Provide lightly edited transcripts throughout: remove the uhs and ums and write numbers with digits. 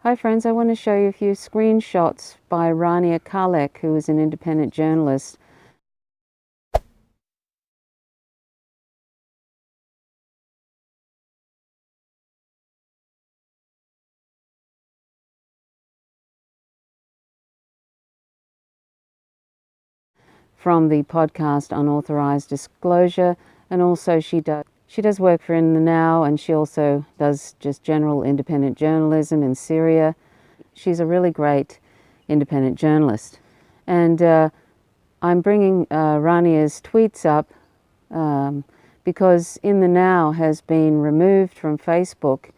Hi friends, I want to show you a few screenshots by Khalek, who is an independent journalist. From the podcast Unauthorized Disclosure, and also she does work for In the Now, and she also does just general independent journalism in Syria. She's a really great independent journalist, and I'm bringing Rania's tweets up because In the Now has been removed from Facebook,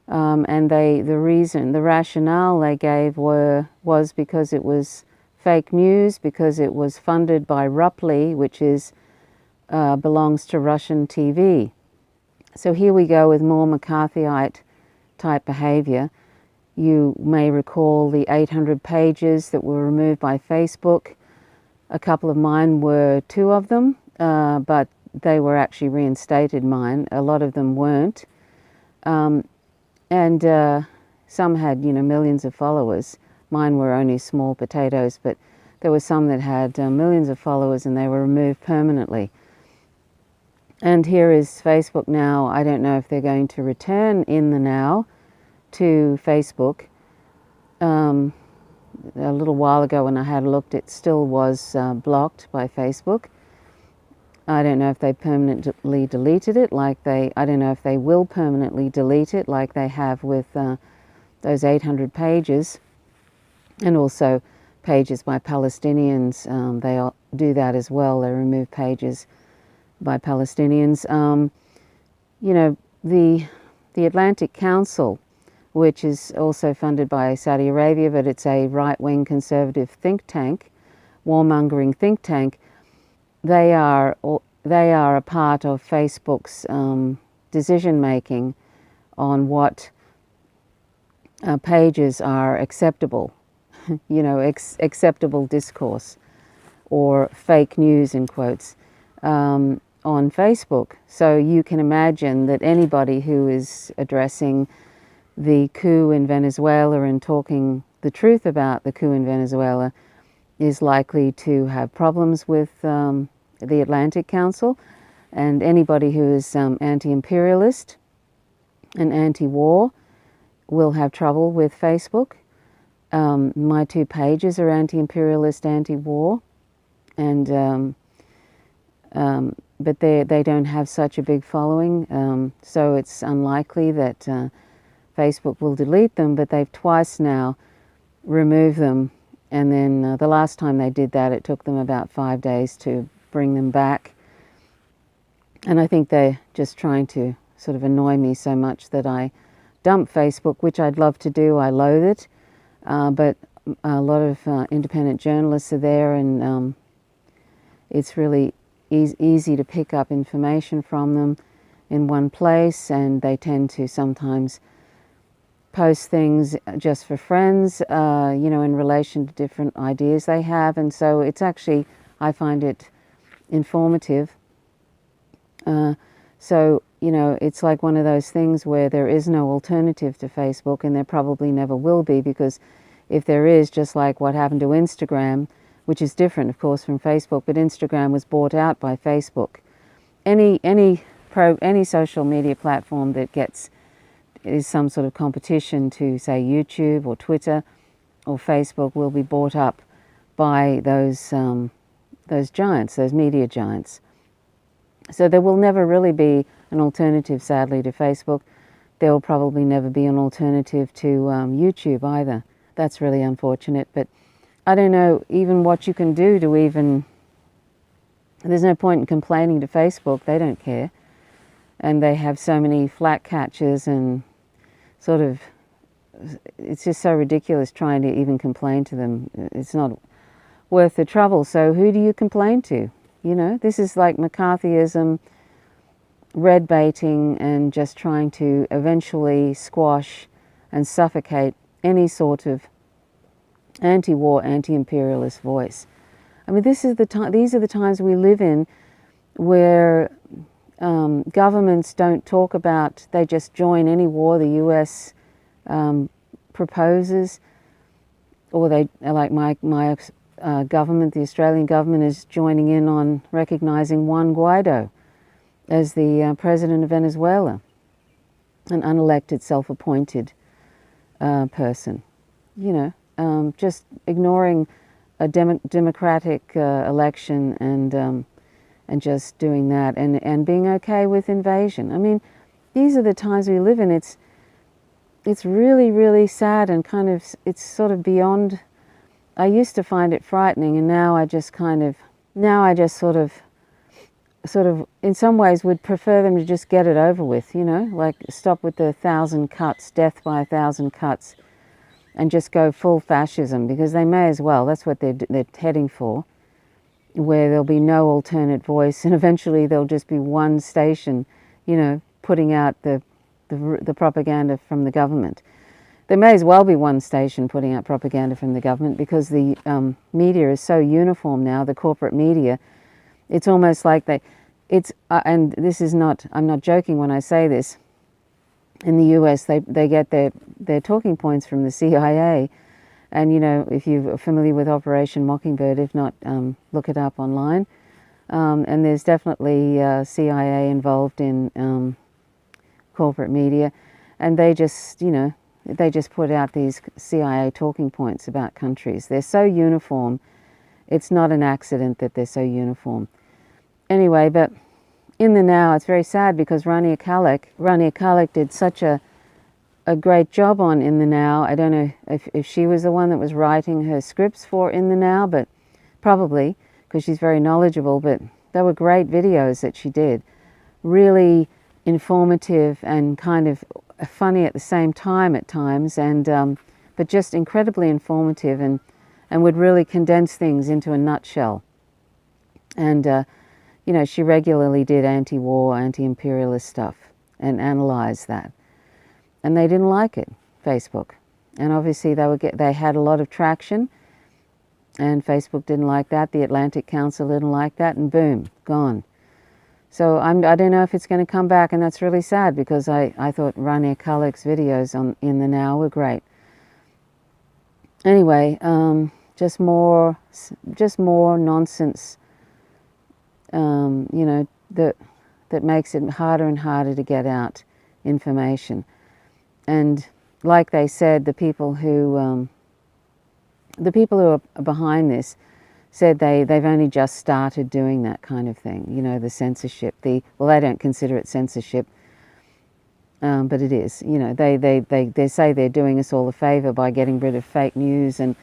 and the rationale they gave was because it was fake news, because it was funded by Rupli, which belongs to Russian TV. So here we go with more McCarthyite type behavior. You may recall the 800 pages that were removed by Facebook. A couple of mine were 2 of them, but they were actually reinstated mine. A lot of them weren't. And some had, millions of followers. Mine were only small potatoes, but there were some that had millions of followers, and they were removed permanently. And here is Facebook now. I don't know if they're going to return In the Now to Facebook. A little while ago when I had looked, it still was blocked by Facebook. I don't know if they permanently deleted it I don't know if they will permanently delete it like they have with those 800 pages. And also pages by Palestinians, they do that as well. They remove pages by Palestinians. The Atlantic Council, which is also funded by Saudi Arabia, but it's a right-wing conservative think tank, warmongering think tank. They are a part of Facebook's decision-making on what pages are acceptable. Acceptable discourse or fake news in quotes on Facebook. So you can imagine that anybody who is addressing the coup in Venezuela and talking the truth about the coup in Venezuela is likely to have problems with the Atlantic Council, and anybody who is anti-imperialist and anti-war will have trouble with Facebook. My 2 pages are anti-imperialist, anti-war, and but they don't have such a big following, so it's unlikely that Facebook will delete them. But they've twice now removed them, and then the last time they did that, it took them about 5 days to bring them back. And I think they're just trying to sort of annoy me so much that I dump Facebook, which I'd love to do. I loathe it. But a lot of independent journalists are there, and it's really easy to pick up information from them in one place, and they tend to sometimes post things just for friends, in relation to different ideas they have, and so it's actually, I find it informative. So, it's like one of those things where there is no alternative to Facebook, and there probably never will be, because if there is, just like what happened to Instagram, which is different, of course, from Facebook, but Instagram was bought out by Facebook. Any social media platform that is some sort of competition to, say, YouTube or Twitter or Facebook will be bought up by those giants, those media giants. So there will never really be an alternative, sadly, to Facebook. There will probably never be an alternative to YouTube either. That's really unfortunate, but I don't know even what you can do to even... There's no point in complaining to Facebook. They don't care. And they have so many flat catches, and sort of... It's just so ridiculous trying to even complain to them. It's not worth the trouble. So who do you complain to? This is like McCarthyism, red baiting, and just trying to eventually squash and suffocate any sort of anti-war, anti-imperialist voice. I mean, these are the times we live in, where governments don't talk about, they just join any war the US proposes, or they, like my government, the Australian government, is joining in on recognising Juan Guaido as the president of Venezuela, an unelected, self-appointed person. You know, just ignoring a democratic election and just doing that, and being okay with invasion. I mean, these are the times we live in. It's really, really sad, and kind of, it's sort of beyond. I used to find it frightening, and now I just sort of in some ways would prefer them to just get it over with, you know, like stop with the 1,000 cuts, death by 1,000 cuts, and just go full fascism, because they may as well. That's what they're heading for, where there'll be no alternate voice, and eventually there'll just be one station, you know, putting out the propaganda from the government. There may as well be one station putting out propaganda from the government, because the media is so uniform now, the corporate media. It's almost like and this is not, I'm not joking when I say this, in the US they get their talking points from the CIA. And you know, if you're familiar with Operation Mockingbird, if not, look it up online. And there's definitely CIA involved in corporate media, and they just, you know, they just put out these CIA talking points about countries. They're so uniform. It's not an accident that they're so uniform. Anyway, but in the now, it's very sad, because Rania Khalek did such a great job on In the Now. I don't know if she was the one that was writing her scripts for In the Now, but probably, because she's very knowledgeable. But they were great videos that she did. Really informative and kind of funny at the same time at times, and but just incredibly informative, and would really condense things into a nutshell. And you know, she regularly did anti-war, anti-imperialist stuff and analysed that. And they didn't like it, Facebook. And obviously they had a lot of traction, and Facebook didn't like that, the Atlantic Council didn't like that, and boom, gone. So I don't know if it's going to come back, and that's really sad, because I thought Rania Khalek's videos on In the Now were great. Anyway, just more nonsense, you know, that makes it harder and harder to get out information. And like they said, the people who are behind this said they've only just started doing that kind of thing, you know, the censorship. Well, they don't consider it censorship, but it is. You know, they say they're doing us all a favor by getting rid of fake news and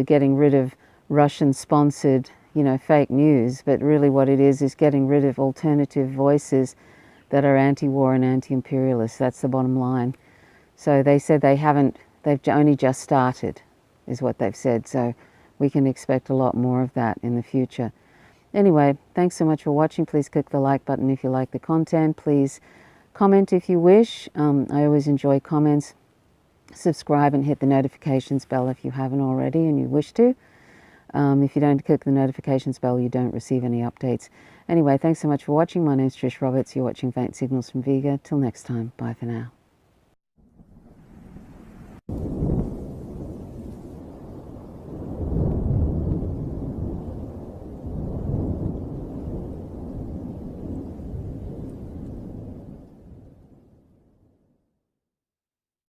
getting rid of Russian-sponsored, you know, fake news. But really, what it is getting rid of alternative voices that are anti-war and anti-imperialist. That's the bottom line. So they said they've only just started, is what they've said. So we can expect a lot more of that in the future. Anyway, thanks so much for watching. Please click the like button if you like the content. Please comment if you wish. I always enjoy comments. Subscribe and hit the notifications bell if you haven't already and you wish to. If you don't click the notifications bell, you don't receive any updates. Anyway, thanks so much for watching. My name's Trish Roberts. You're watching Faint Signals from Vega. Till next time, bye for now.